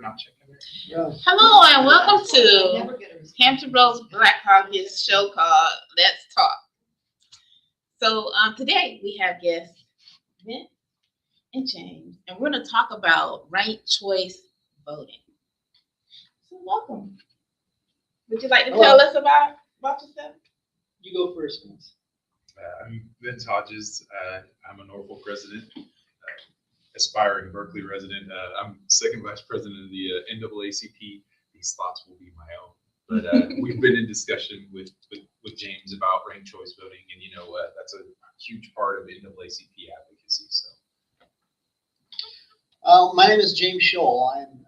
not checking it. Yeah. Hello and welcome to Hampton Roads Black Caucus show called Let's Talk. So today we have guests Vint and James, and we're going to talk about ranked choice voting. So welcome. Would you like to tell us about yourself? You go first, Vince. I'm Vince Hodges. I'm a Norfolk resident, aspiring Berkeley resident. I'm second vice president of the NAACP. These slots will be my own. But we've been in discussion with James about ranked choice voting, and that's a huge part of NAACP advocacy. So, my name is James Shull. I'm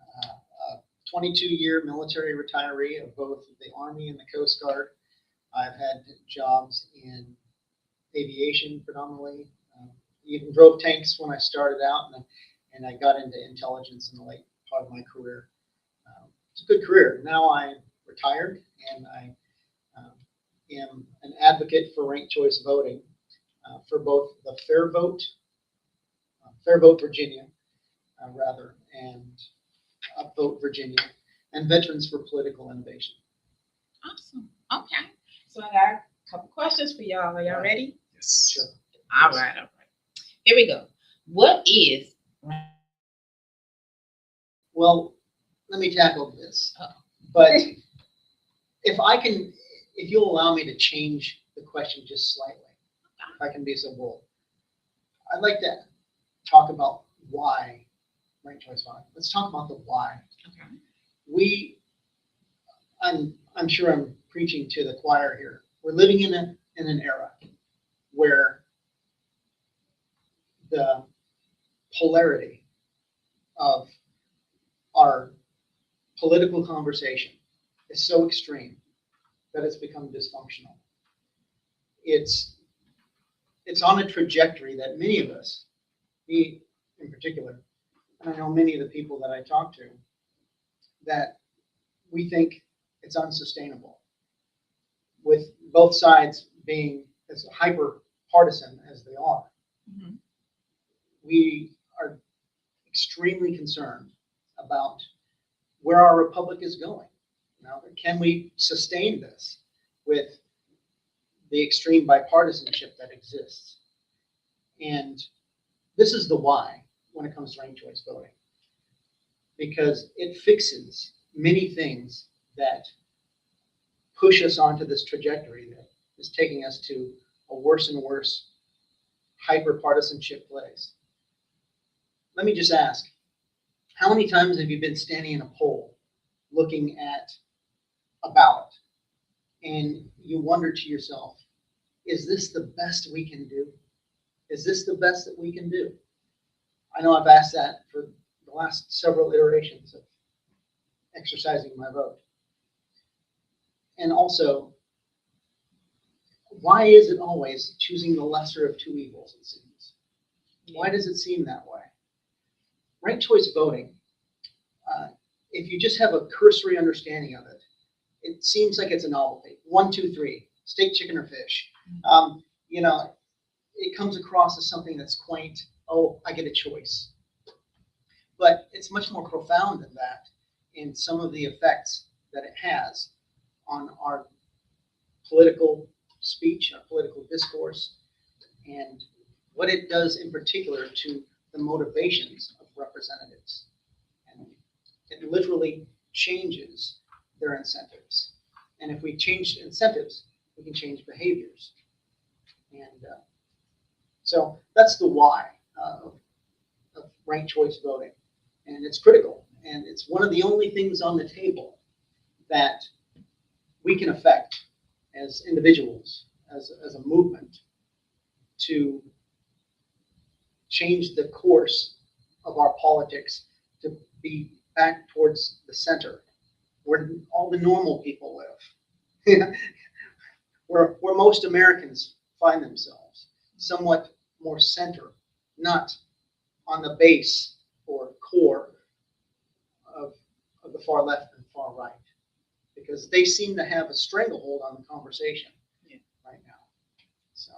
a 22-year military retiree of both the Army and the Coast Guard. I've had jobs in aviation predominantly. Even drove tanks when I started out, and I got into intelligence in the late part of my career. It's a good career. Now I'm retired, and I am an advocate for ranked choice voting for both the Fair Vote Virginia, and Upvote Virginia, and Veterans for Political Innovation. Awesome. Okay. So I got a couple questions for y'all. Are y'all ready? yes. Sure. All right. Here we go. What is Well, let me tackle this. Uh-oh. But if you'll allow me to change the question just slightly, if I can be so bold, I'd like to talk about why ranked choice voting. Let's talk about the why. okay? I'm sure I'm preaching to the choir here. We're living in an era where the polarity of our political conversation is so extreme that it's become dysfunctional. It's on a trajectory that many of us, me in particular, and I know many of the people that I talk to, that we think it's unsustainable, with both sides being as hyper partisan as they are. Mhm. We are extremely concerned about where our republic is going. Now, can we sustain this with the extreme bipartisanship that exists? And this is the why when it comes to ranked choice voting, because it fixes many things that push us onto this trajectory that is taking us to a worse and worse hyper-partisanship place. Let me just ask, how many times have you been standing in a poll looking at a ballot and you wonder to yourself, is this the best we can do? Is this the best that we can do? I know I've asked that for the last several iterations of exercising my vote. And also, why is it always choosing the lesser of two evils, it seems? Why does it seem that way? Ranked choice voting, if you just have a cursory understanding of it, it seems like it's a novelty. 1, 2, 3, steak, chicken, or fish. It comes across as something that's quaint. Oh, I get a choice. But it's much more profound than that in some of the effects that it has on our political speech, our political discourse, and what it does in particular to the motivations of representatives. And it literally changes their incentives. And if we change incentives, we can change behaviors. And so that's the why of ranked choice voting. And it's critical. And it's one of the only things on the table that we can affect as individuals, as a movement, to change the course of our politics to be back towards the center, where all the normal people live, where most Americans find themselves, somewhat more center, not on the base or core of the far left and far right, because they seem to have a stranglehold on the conversation right now. So,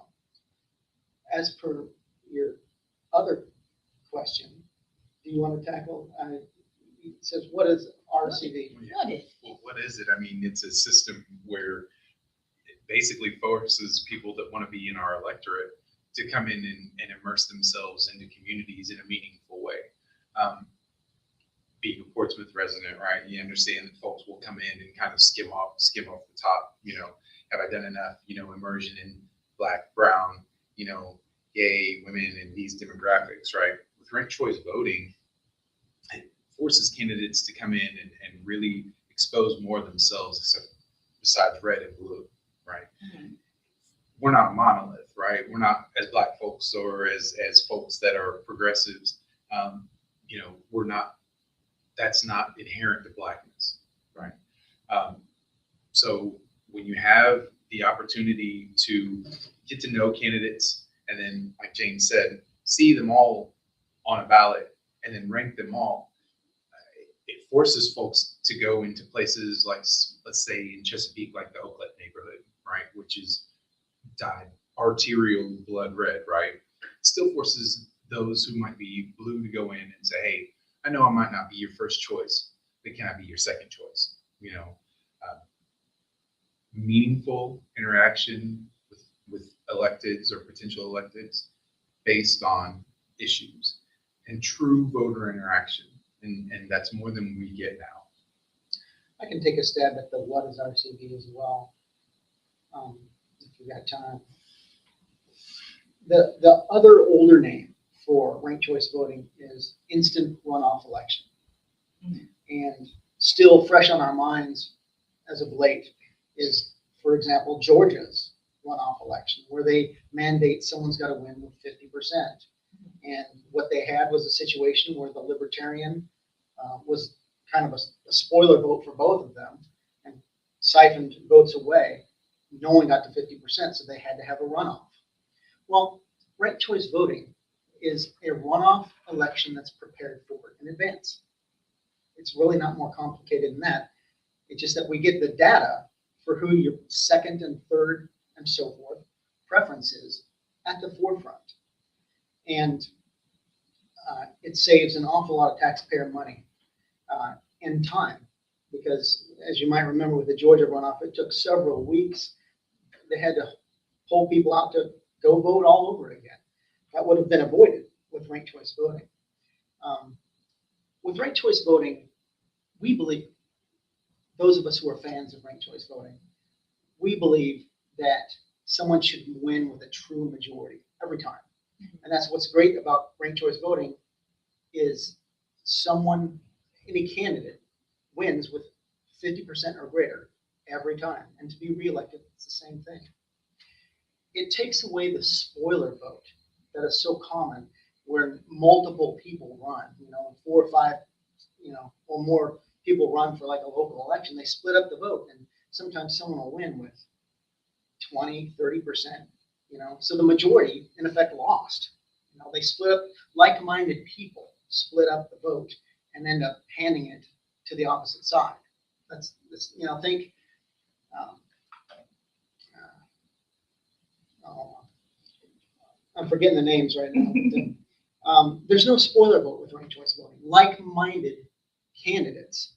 as per your other question, do you want to tackle? he says, what is RCV? What is it? Well, what is it? I mean, it's a system where it basically forces people that want to be in our electorate to come in and immerse themselves into communities in a meaningful way. Being a Portsmouth resident, right? You understand that folks will come in and kind of skim off the top. Have I done enough? Immersion in Black, brown, gay, women, and these demographics, right? With ranked choice voting, it forces candidates to come in and really expose more of themselves besides red and blue, right? Mhm. We're not a monolith, right? We're not, as Black folks or as folks that are progressives, we're not, that's not inherent to Blackness, right? So when you have the opportunity to get to know candidates and then, like James said, see them all on a ballot and then rank them all, it forces folks to go into places like, let's say in Chesapeake, like the Oakland neighborhood, right? Which is dyed arterial blood red, right? It still forces those who might be blue to go in and say, hey, I know I might not be your first choice, but can I be your second choice? Meaningful interaction with electeds or potential electeds based on issues and true voter interaction. And that's more than we get now. I can take a stab at the what is RCV as well, if you got time. The other older name for ranked choice voting is instant runoff election. Mhm. And still fresh on our minds as of late is, for example, Georgia's runoff election, where they mandate someone's got to win with 50%. And what they had was a situation where the Libertarian was kind of a spoiler vote for both of them and siphoned votes away. No one got to 50%, so they had to have a runoff. Well, ranked choice voting is a runoff election that's prepared for in advance. It's really not more complicated than that. It's just that we get the data for who your second and third and so forth preference is at the forefront. And it saves an awful lot of taxpayer money and time, because as you might remember with the Georgia runoff, it took several weeks. They had to pull people out to go vote all over again. That would have been avoided with ranked choice voting. With ranked choice voting, we believe, those of us who are fans of ranked choice voting, we believe that someone should win with a true majority every time. And that's what's great about ranked choice voting is someone, any candidate, wins with 50% or greater every time. And to be reelected, it's the same thing. It takes away the spoiler vote that is so common where multiple people run, 4 or 5, or more people run for like a local election. They split up the vote, and sometimes someone will win with 20, 30%, so the majority in effect lost. They split up, like-minded people split up the vote and end up handing it to the opposite side. Think, I'm forgetting the names right now. There's no spoiler vote with ranked choice voting. Like-minded candidates,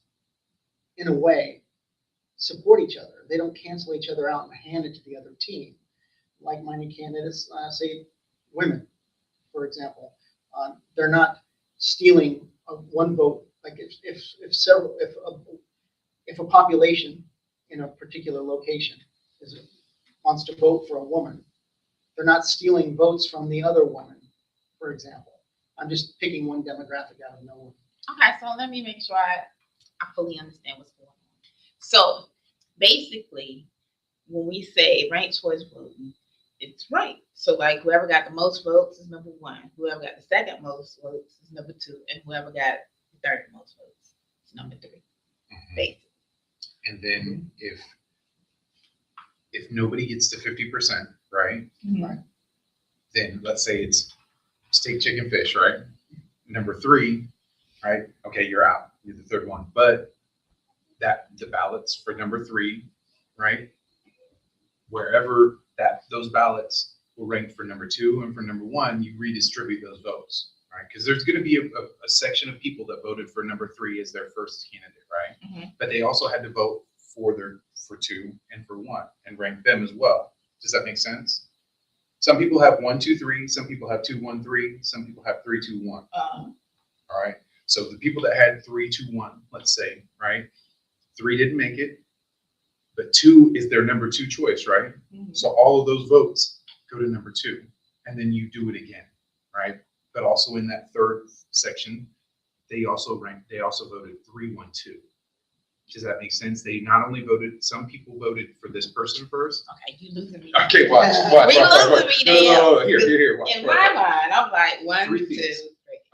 in a way, support each other. They don't cancel each other out and hand it to the other team. Like-minded candidates, say women, for example, they're not stealing one vote. Like if a population in a particular location wants to vote for a woman, they're not stealing votes from the other woman, for example. I'm just picking one demographic out of nowhere. Okay, so let me make sure I fully understand what's going on. So basically, when we say ranked choice voting, it's right. So like whoever got the most votes is number 1. Whoever got the second most votes is number 2. And whoever got the third most votes is number 3. Mm-hmm. Basically. And then if nobody gets to 50%, right? Mm-hmm. Right. Then let's say it's steak, chicken, fish, right? Number 3, right? Okay, you're out. You're the third one. But the ballots for number 3, right? Wherever those ballots were ranked for number 2 and for number 1, you redistribute those votes, right? Because there's going to be a section of people that voted for number 3 as their first candidate, right? Mhm. But they also had to vote for 2 and for 1 and rank them as well. Does that make sense? Some people have 1, 2, 3. Some people have 2, 1, 3. Some people have 3, 2, 1. All right. So the people that had 3, 2, 1, let's say, right? 3 didn't make it, but 2 is their number 2 choice, right? Mhm. So all of those votes go to number 2, and then you do it again, right? But also in that third section, they also voted 3, 1, 2. Does that make sense? They not only voted, some people voted for this person first. Okay, you losing me. Okay, watch. We losing me there. No, here. Watch. In my mind, I'm like 1, 2, 3 3. things.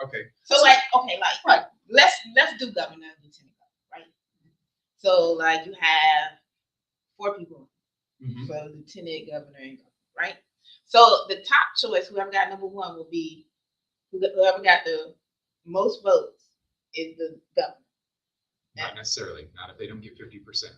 Okay. So like, okay, like Right. let's do governor and lieutenant governor, right? So like you have 4 people Mhm. for lieutenant governor and governor, right? So the top choice, whoever got number 1, will be whoever got the most votes is the governor. Not necessarily. Not if they don't get 50%.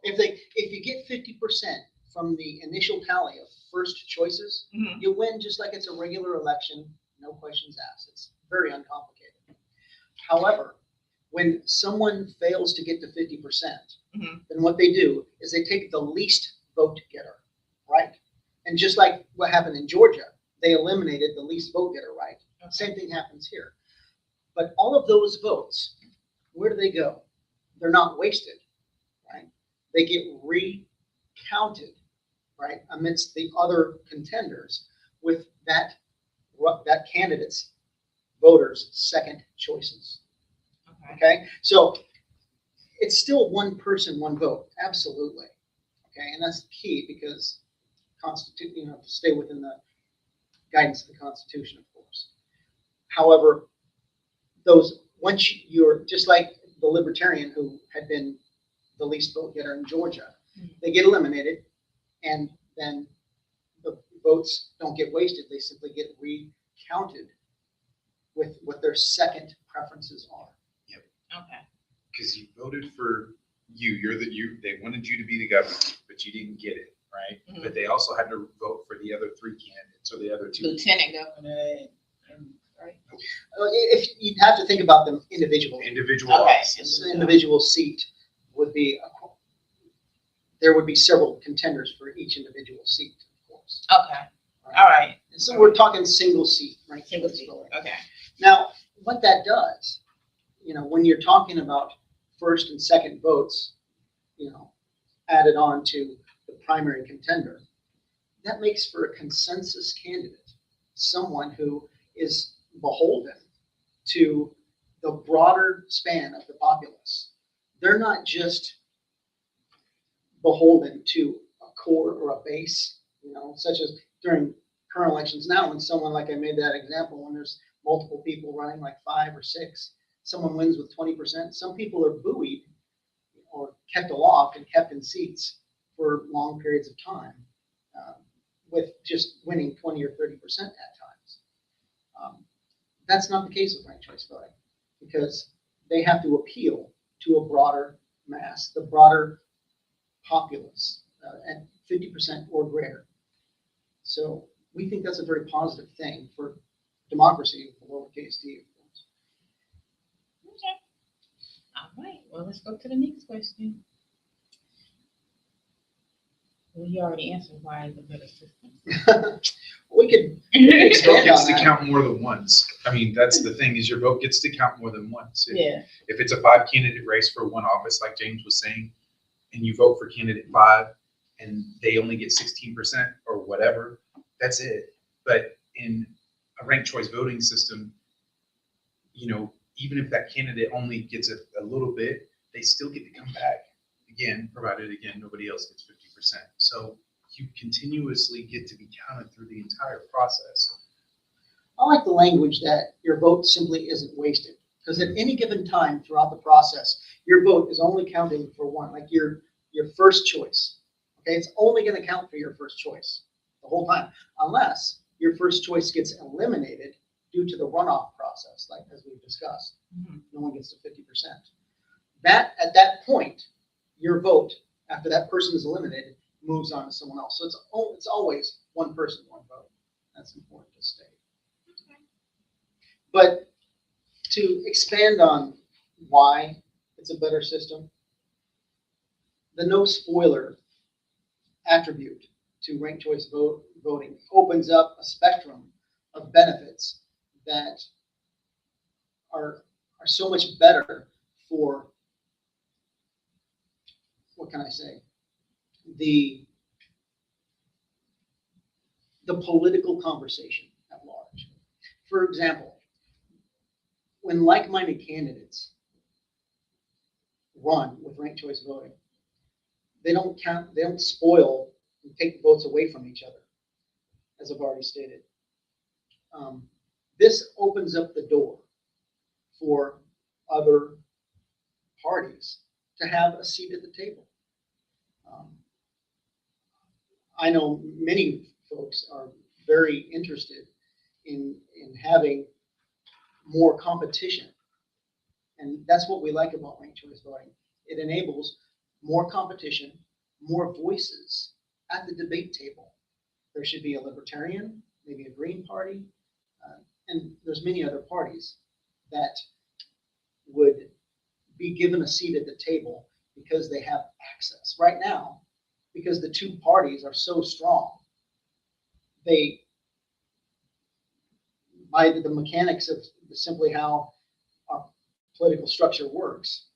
If you get 50% from the initial tally of first choices, Mhm. you win just like it's a regular election, no questions asked. It's very uncomplicated. However, when someone fails to get to 50%, Mhm. then what they do is they take the least vote getter, right? And just like what happened in Georgia, they eliminated the least vote getter, right? Okay. Same thing happens here. But all of those votes, where do they go? They're not wasted, right? They get recounted, right, amidst the other contenders with that candidate's voters' second choices. Okay. Okay, so it's still one person, one vote, absolutely. Okay, and that's key because to stay within the guidance of the Constitution, of course. However, once you're just like the libertarian who had been the least vote getter in Georgia, they get eliminated, and then the votes don't get wasted. They simply get recounted with what their second preferences are. Okay. Because you voted for they wanted you to be the governor, but you didn't get it, right? Mhm. But they also had to vote for the other 3 candidates or the other 2. Lieutenant governor, right? If you'd have to think about them individually. Individual Okay. offices. An individual seat would be there would be several contenders for each individual seat, of course. Okay. All right. And so we're talking single seat, right? Single seat. Okay. Now, what that does, when you're talking about first and second votes, added on to the primary contender, that makes for a consensus candidate, someone who is beholden to the broader span of the populace. They're not just beholden to a core or a base, such as during current elections now, when someone, like I made that example, when there's multiple people running, like 5 or 6, someone wins with 20%. Some people are buoyed or kept aloft and kept in seats for long periods of time, with just winning 20 or 30% at times. That's not the case with ranked choice voting, because they have to appeal to a broader mass, the broader populace, at 50% or greater. So we think that's a very positive thing for democracy, for lowercase d, of course. Okay. All right. Well, let's go to the next question. Well, you already answered why is a better system. We could Your vote expand gets on to that. count more than once. I mean, that's the thing, is your vote gets to count more than once. Yeah. If it's a 5-candidate race for one office, like James was saying, and you vote for candidate 5 and they only get 16% or whatever, that's it. But in a ranked choice voting system, even if that candidate only gets a little bit, they still get to come back again, provided nobody else gets 50%. So you continuously get to be counted through the entire process. I like the language that your vote simply isn't wasted, because at any given time throughout the process, your vote is only counting for one, like your first choice. Okay, it's only going to count for your first choice the whole time, unless your first choice gets eliminated due to the runoff process, like as we've discussed. Mhm. No one gets to 50%. At that point, your vote, after that person is eliminated, moves on to someone else. So it's always one person, one vote. That's important to state. But to expand on why it's a better system, the no spoiler attribute to ranked choice voting opens up a spectrum of benefits that are so much better for, what can I say, the political conversation at large. For example, when like-minded candidates run with ranked choice voting, they don't spoil and take votes away from each other, as I've already stated. This opens up the door for other parties to have a seat at the table. I know many folks are very interested in having more competition. And that's what we like about ranked choice voting. It enables more competition, more voices at the debate table. There should be a libertarian, maybe a Green Party, and there's many other parties that would be given a seat at the table because they have access. Right now, because the two parties are so strong, they, by the mechanics of simply how our political structure works,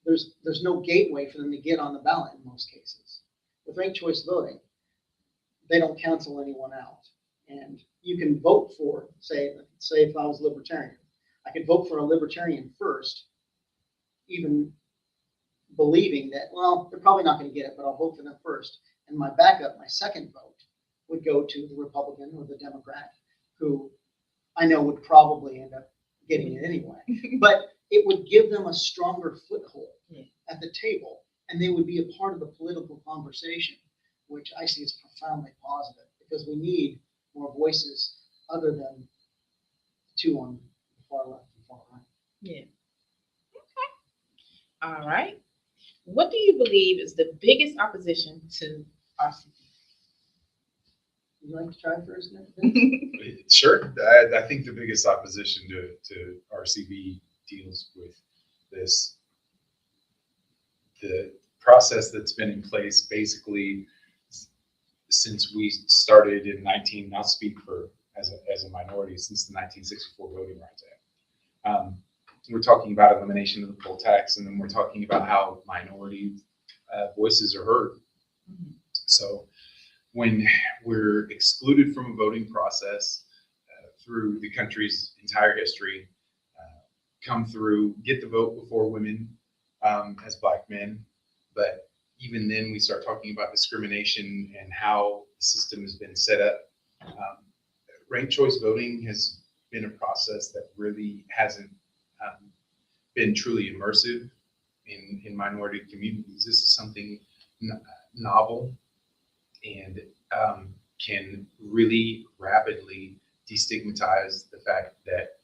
there's no gateway for them to get on the ballot in most cases. With ranked choice voting, they don't cancel anyone out. And you can vote for, say if I was libertarian, I could vote for a libertarian first, even believing that, well, they're probably not going to get it, but I'll vote for them first. And my backup, my second vote, would go to the Republican or the Democrat, who I know would probably end up getting it anyway. But it would give them a stronger foothold at the table, and they would be a part of the political conversation, which I see as profoundly positive, because we need more voices other than two on the far left and far right. Yeah. Okay. All right. What do you believe is the biggest opposition to RCV? Would you like to try first, Nick? Sure. I think the biggest opposition to RCV deals with the process that's been in place basically since we started in I'll speak for as a minority, since the 1964 Voting Rights Act. We're talking about elimination of the poll tax, and then we're talking about how minority voices are heard. Mm-hmm. So when we're excluded from a voting process through the country's entire history, come through, get the vote before women as Black men, but even then we start talking about discrimination and how the system has been set up. Ranked choice voting has been a process that really hasn't been truly immersive in minority communities. This is something novel and can really rapidly destigmatize the fact that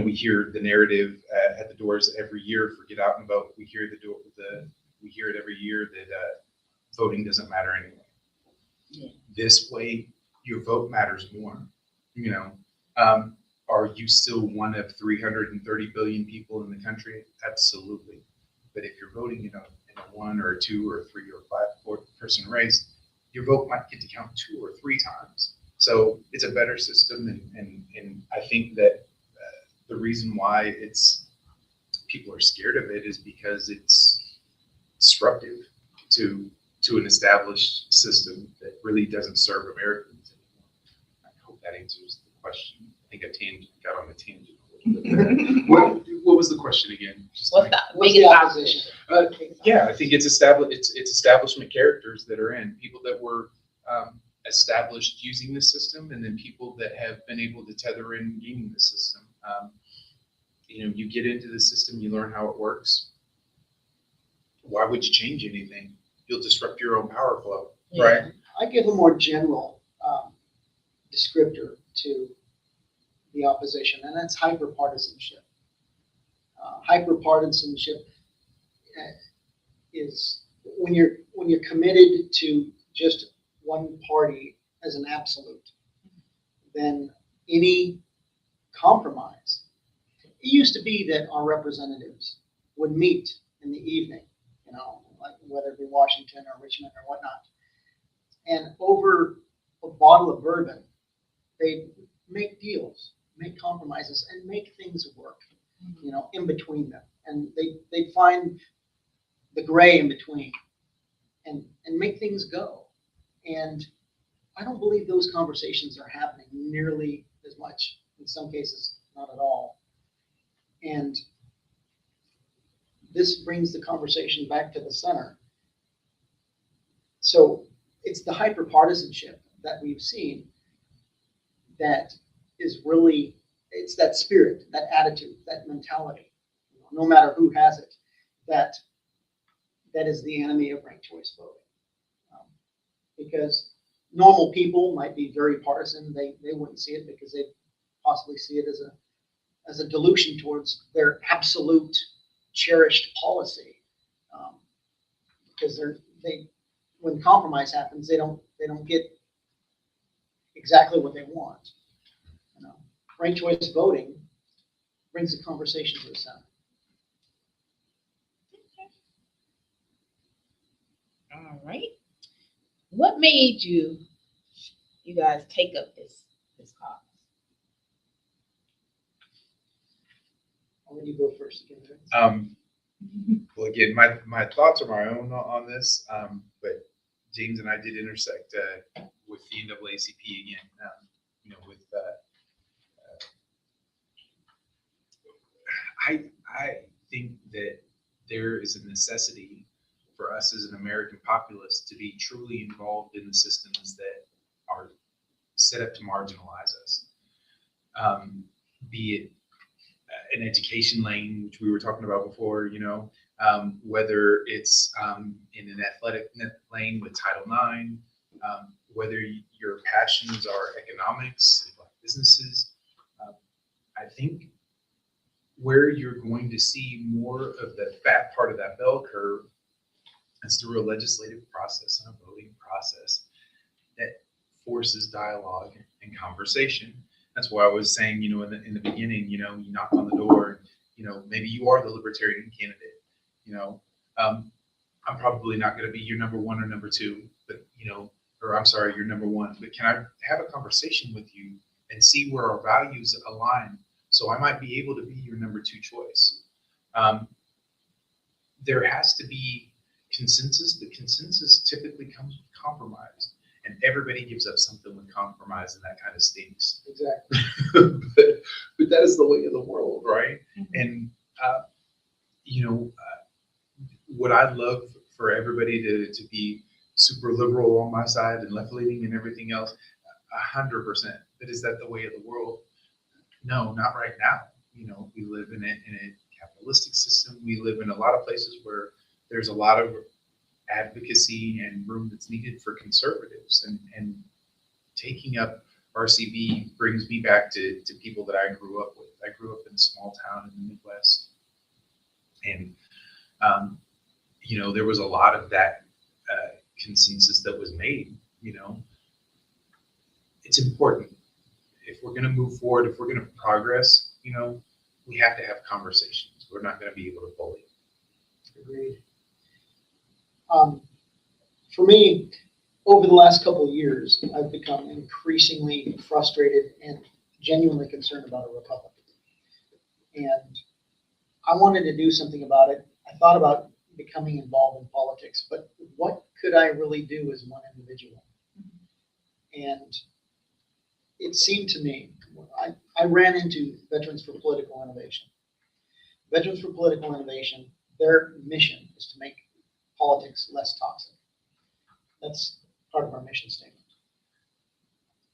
we hear the narrative at the doors every year for get out and vote. We hear we hear it every year that voting doesn't matter anyway. Yeah. This way, your vote matters more. Are you still one of 330 billion people in the country? Absolutely. But if you're voting in a 1 or 2 or 3 or 5 or 4 person race, your vote might get to count 2 or 3 times. So it's a better system, and I think that the reason why people are scared of it is because it's disruptive to an established system that really doesn't serve Americans anymore. I hope that answers the question. I think I got on a tangent a little bit. What was the question again? What's the opposition? Yeah, I think it's establishment characters that are in, people that were established using the system, and then people that have been able to tether in gaming the system. You get into the system, you learn how it works. Why would you change anything? You'll disrupt your own power flow, right? I give a more general descriptor to the opposition, and that's hyperpartisanship. Hyperpartisanship is when you're committed to just one party as an absolute, then any compromise. It used to be that our representatives would meet in the evening, you know, like whether it be Washington or Richmond or whatnot. And over a bottle of bourbon, they make deals, make compromises, and make things work, you know, in between them. And they find the gray in between and make things go. And I don't believe those conversations are happening nearly as much. In some cases, not at all. And this brings the conversation back to the center. So it's the hyperpartisanship that we've seen that is really, it's that spirit, that attitude, that mentality, no matter who has it, that is the enemy of ranked choice voting. Because normal people might be very partisan. They wouldn't see it because they possibly see it as a dilution towards their absolute cherished policy. Because when compromise happens, they don't get exactly what they want. You know, ranked choice voting brings the conversation to the center. All right. What made you guys take up this cause? I'll let you go first again. Well, again, my thoughts are my own on this, but James and I did intersect with the NAACP again. You know, with I think that there is a necessity for us as an American populace to be truly involved in the systems that are set up to marginalize us. Be it an education lane, which we were talking about before, you know, whether it's in an athletic lane with Title IX, whether your passions are economics, and Black businesses. I think where you're going to see more of the fat part of that bell curve is through a legislative process and a voting process that forces dialogue and conversation. That's why I was saying, you know, in the beginning, you know, you knock on the door, you know, maybe you are the libertarian candidate, you know, I'm probably not going to be your number one or number two, but, you know, or I'm sorry, your number one, but can I have a conversation with you and see where our values align? So I might be able to be your number two choice. There has to be consensus, but consensus typically comes with compromise. And everybody gives up something with compromise, and that kind of stinks. Exactly. but that is the way of the world, right? Mm-hmm. And, you know, would I love for everybody to be super liberal on my side and left leaning and everything else? 100%. But is that the way of the world? No, not right now. You know, we live in a capitalistic system. We live in a lot of places where there's a lot of advocacy and room that's needed for conservatives, and taking up RCV brings me back to people that I grew up with. I grew up in a small town in the Midwest, and you know, there was a lot of that consensus that was made. You know, it's important if we're going to move forward, if we're going to progress. You know, we have to have conversations. We're not going to be able to bully. Agreed. For me, over the last couple of years, I've become increasingly frustrated and genuinely concerned about a republic. And I wanted to do something about it. I thought about becoming involved in politics, but what could I really do as one individual? And it seemed to me, I ran into Veterans for Political Innovation. Veterans for Political Innovation, their mission is to make politics less toxic. That's part of our mission statement.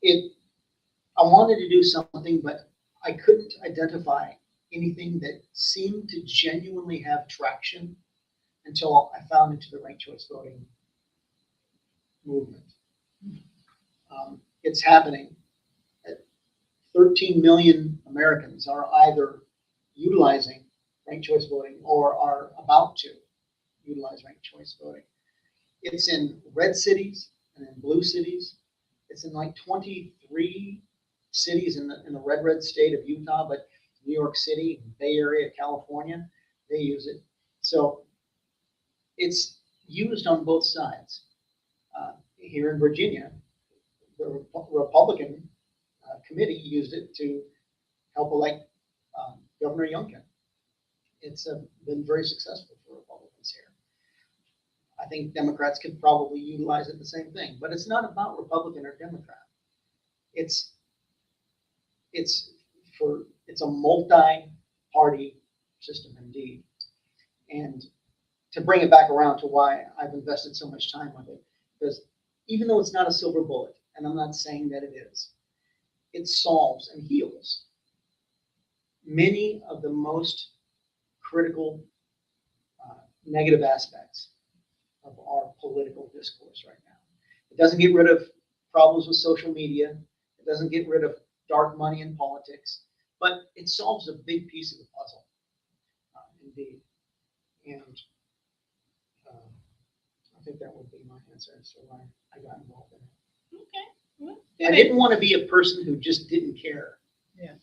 I wanted to do something, but I couldn't identify anything that seemed to genuinely have traction until I found into the ranked choice voting movement. It's happening. 13 million Americans are either utilizing ranked choice voting or are about to utilize ranked choice voting. It's in red cities and in blue cities. It's in like 23 cities in the red state of Utah, but New York City, Bay Area, California, they use it. So it's used on both sides. Here in Virginia, the Republican committee used it to help elect Governor Youngkin. It's been very successful for Republicans here. I think Democrats could probably utilize it the same thing, but it's not about Republican or Democrat. It's a multi-party system indeed. And to bring it back around to why I've invested so much time with it, because even though it's not a silver bullet, and I'm not saying that it is, it solves and heals many of the most critical negative aspects of our political discourse right now. It doesn't get rid of problems with social media. It doesn't get rid of dark money in politics, but it solves a big piece of the puzzle, indeed. And I think that would be my answer as to why I got involved in it. Okay. Well, I didn't want to be a person who just didn't care. Yeah.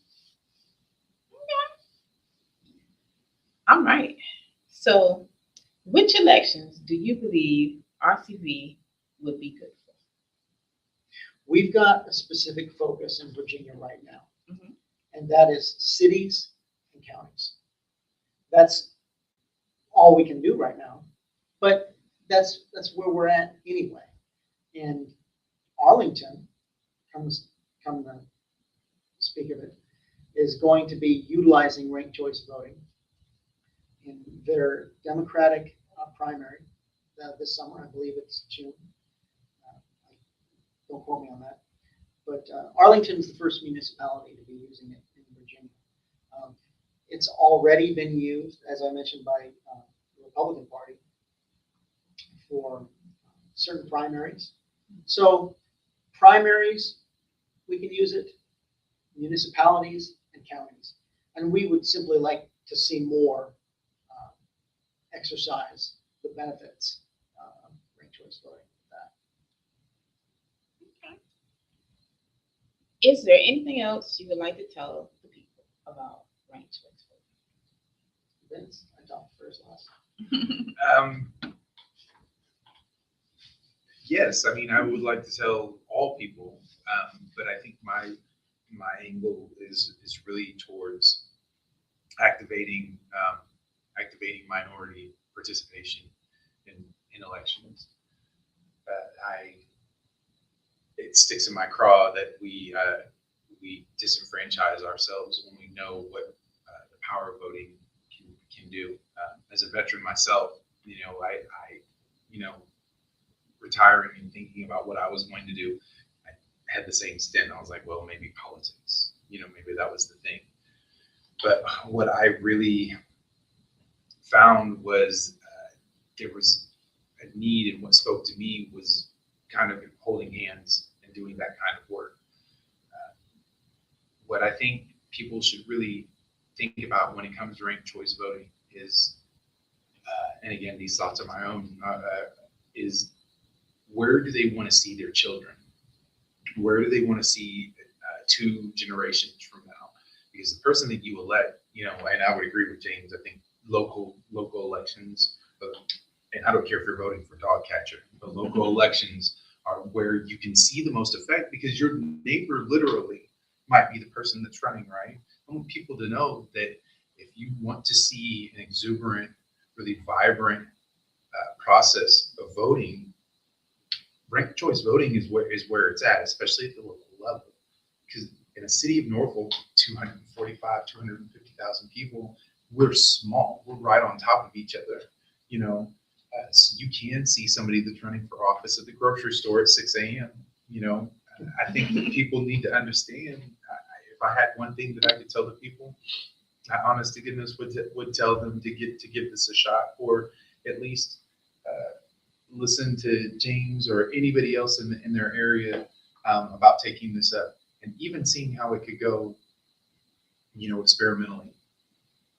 Okay. All right. So, which elections do you believe RCV would be good for? We've got a specific focus in Virginia right now, Mhm. and that is cities and counties. That's all we can do right now, but that's where we're at anyway. And Arlington, come to speak of it, is going to be utilizing ranked choice voting in their Democratic primary this summer. I believe it's June. Don't quote me on that. But Arlington is the first municipality to be using it in Virginia. It's already been used, as I mentioned, by the Republican Party for certain primaries. So primaries, we can use it, municipalities and counties. And we would simply like to see more exercise the benefits of ranked choice voting. Is there anything else you would like to tell the people about ranked choice voting? Vince, I talked first last. Yes, I mean, I would like to tell all people, but I think my angle is really towards activating minority participation in elections. It sticks in my craw that we disenfranchise ourselves when we know what the power of voting can do. As a veteran myself, I retiring and thinking about what I was going to do, I had the same stint. I was like, well, maybe politics, maybe that was the thing. But what I really found was there was a need, and what spoke to me was kind of holding hands and doing that kind of work. What I think people should really think about when it comes to ranked choice voting is, and again, these thoughts are my own, is where do they want to see their children? Where do they want to see 2 generations from now? Because the person that you elect, and I would agree with James, I think local elections, and I don't care if you're voting for dog catcher, but local elections are where you can see the most effect, because your neighbor literally might be the person that's running, right? I want people to know that if you want to see an exuberant, really vibrant process of voting, ranked choice voting is where it's at, especially at the local level. Because in a city of Norfolk, 250,000 people, we're small. We're right on top of each other, so you can see somebody that's running for office at the grocery store at 6 a.m. I think that people need to understand. If I had one thing that I could tell the people, I honest to goodness would tell them to give this a shot, or at least listen to James or anybody else in their area about taking this up, and even seeing how it could go, experimentally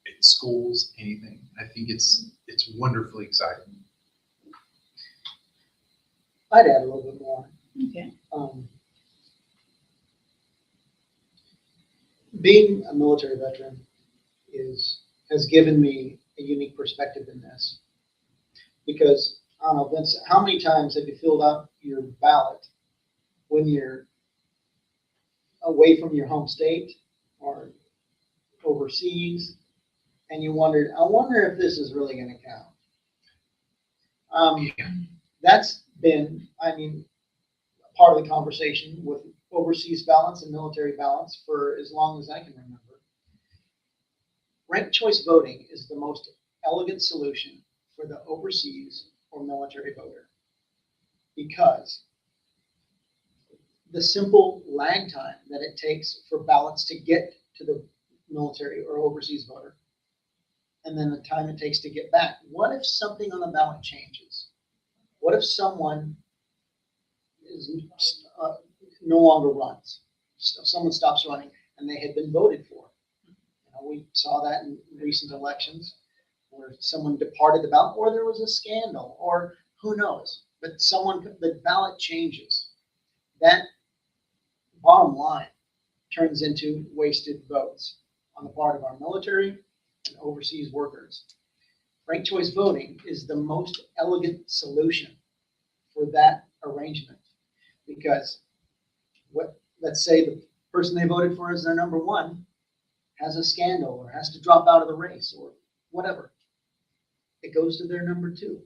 in schools, anything. I think it's wonderfully exciting. I'd add a little bit more. Okay. being a military veteran has given me a unique perspective in this. Because, I don't know, Vince, how many times have you filled out your ballot when you're away from your home state or overseas, and you wondered, I wonder if this is really going to count? That's been, I mean, part of the conversation with overseas ballots and military ballots for as long as I can remember. Ranked choice voting is the most elegant solution for the overseas or military voter, because the simple lag time that it takes for ballots to get to the military or overseas voter, and then the time it takes to get back. What if something on the ballot changes? What if someone is no longer runs? Someone stops running and they had been voted for. You know, we saw that in recent elections where someone departed the ballot, or there was a scandal, or who knows. But the ballot changes. That bottom line turns into wasted votes on the part of our military and overseas workers. Ranked choice voting is the most elegant solution for that arrangement, because let's say the person they voted for as their number one has a scandal or has to drop out of the race or whatever. It goes to their number two,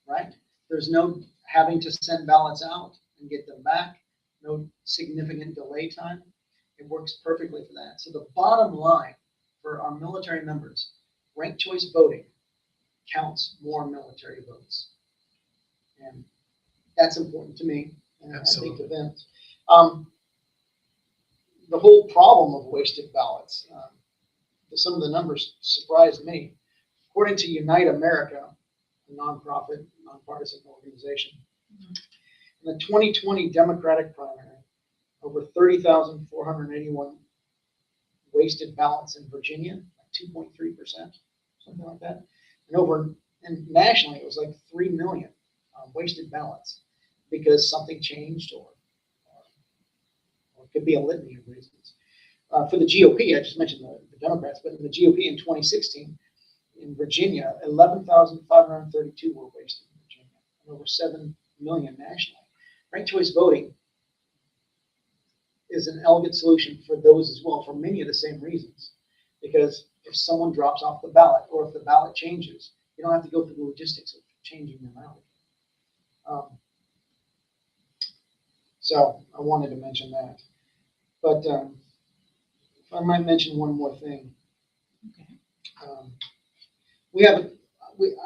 right? There's no having to send ballots out and get them back, no significant delay time. It works perfectly for that. So the bottom line for our military members, ranked choice voting counts more military votes. And that's important to me, and absolutely. I think to them. The whole problem of wasted ballots, some of the numbers surprised me. According to Unite America, a nonprofit, nonpartisan organization, in the 2020 Democratic primary, over 30,481 wasted ballots in Virginia, like 2.3%, something like that. And nationally, it was like 3 million wasted ballots because something changed, or it could be a litany of reasons. For the GOP, I just mentioned the Democrats, but in the GOP in 2016, in Virginia, 11,532 were wasted in Virginia, and over 7 million nationally. Ranked choice voting is an elegant solution for those as well, for many of the same reasons. Because if someone drops off the ballot, or if the ballot changes, you don't have to go through the logistics of changing them out. So I wanted to mention that. But if I might mention one more thing. Okay.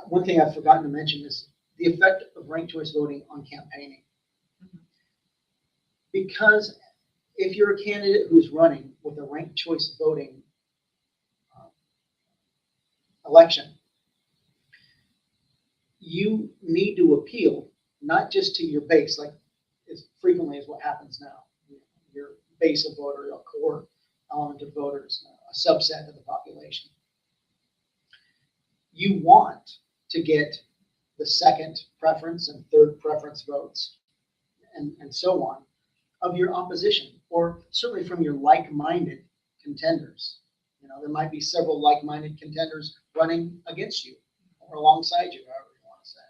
One thing I've forgotten to mention is the effect of ranked choice voting on campaigning. Because if you're a candidate who's running with a ranked choice voting election, you need to appeal not just to your base, like as frequently as what happens now, your base of voters, a core element of voters, a subset of the population. You want to get the second preference and third preference votes and so on of your opposition, or certainly from your like-minded contenders. You know, there might be several like-minded contenders running against you or alongside you, however you want to say.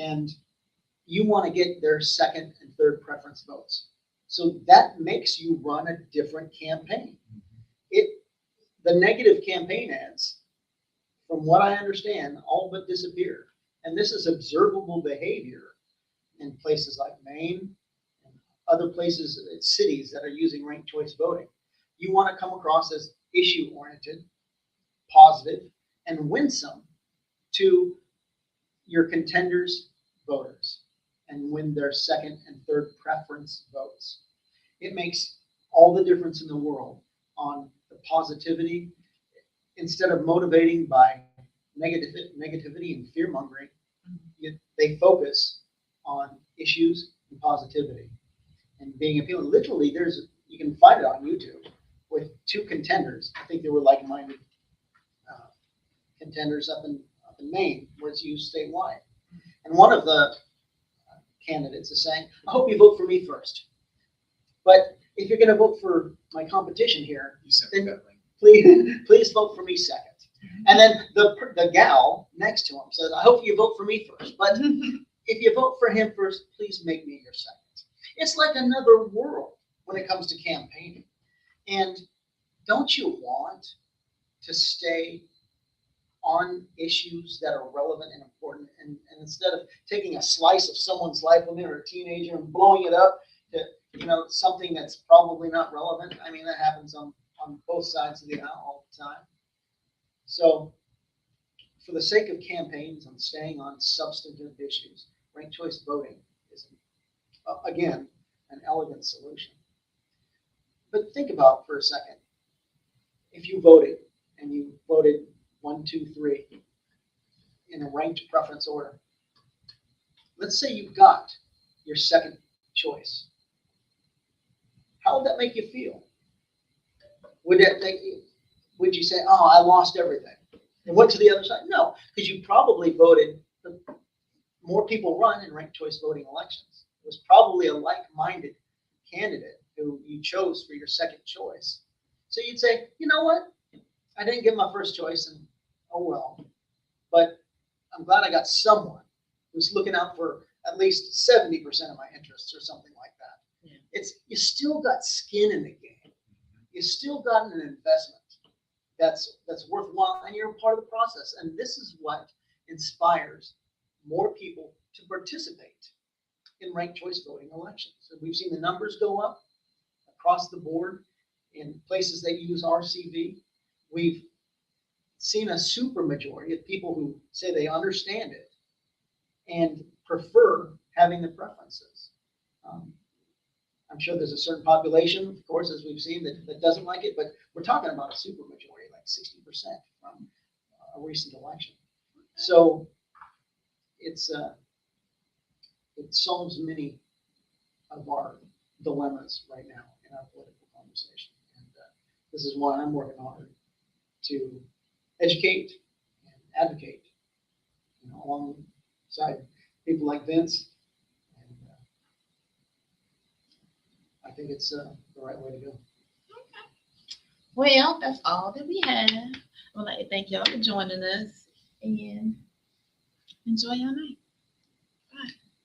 And you want to get their second and third preference votes. So that makes you run a different campaign. The negative campaign ads, from what I understand, all but disappear. And this is observable behavior in places like Maine and other places, cities that are using ranked choice voting. You want to come across as issue-oriented, positive, and winsome to your contenders' voters and win their second and third preference votes. It makes all the difference in the world on the positivity. Instead of motivating by negativity and fear-mongering, they focus on issues and positivity and being appealing. Literally, you can find it on YouTube with two contenders. I think they were like-minded contenders up in Maine, where it's used statewide. And one of the candidates is saying, I hope you vote for me first. But if you're going to vote for my competition here, You sent me that link. please vote for me second. And then the gal next to him says, I hope you vote for me first. But if you vote for him first, please make me your second. It's like another world when it comes to campaigning. And don't you want to stay on issues that are relevant and important? And instead of taking a slice of someone's life when they were a teenager and blowing it up to, something that's probably not relevant. I mean, that happens on both sides of the aisle all the time. So for the sake of campaigns and staying on substantive issues, ranked choice voting is, again, an elegant solution. But think about for a second, if you voted and you voted 1, 2, 3 in a ranked preference order, let's say you got your second choice. How would that make you feel? Would you say, oh, I lost everything and went to the other side? No, because you probably voted. More people run in ranked choice voting elections. It was probably a like-minded candidate who you chose for your second choice. So you'd say, you know what? I didn't get my first choice, and oh well. But I'm glad I got someone who's looking out for at least 70% of my interests or something like that. Yeah. You still got skin in the game. You still got an investment that's worthwhile, and you're a part of the process. And this is what inspires more people to participate in ranked choice voting elections. And we've seen the numbers go up across the board in places that use RCV. We've seen a supermajority of people who say they understand it and prefer having the preferences. I'm sure there's a certain population, of course, as we've seen, that doesn't like it, but we're talking about a supermajority, like 60% from a recent election. So it solves many of our dilemmas right now in our political conversation. And this is why I'm working hard to educate and advocate, alongside people like Vince. And I think it's the right way to go. Okay. Well, that's all that we have. I would like to thank y'all for joining us and enjoy your night.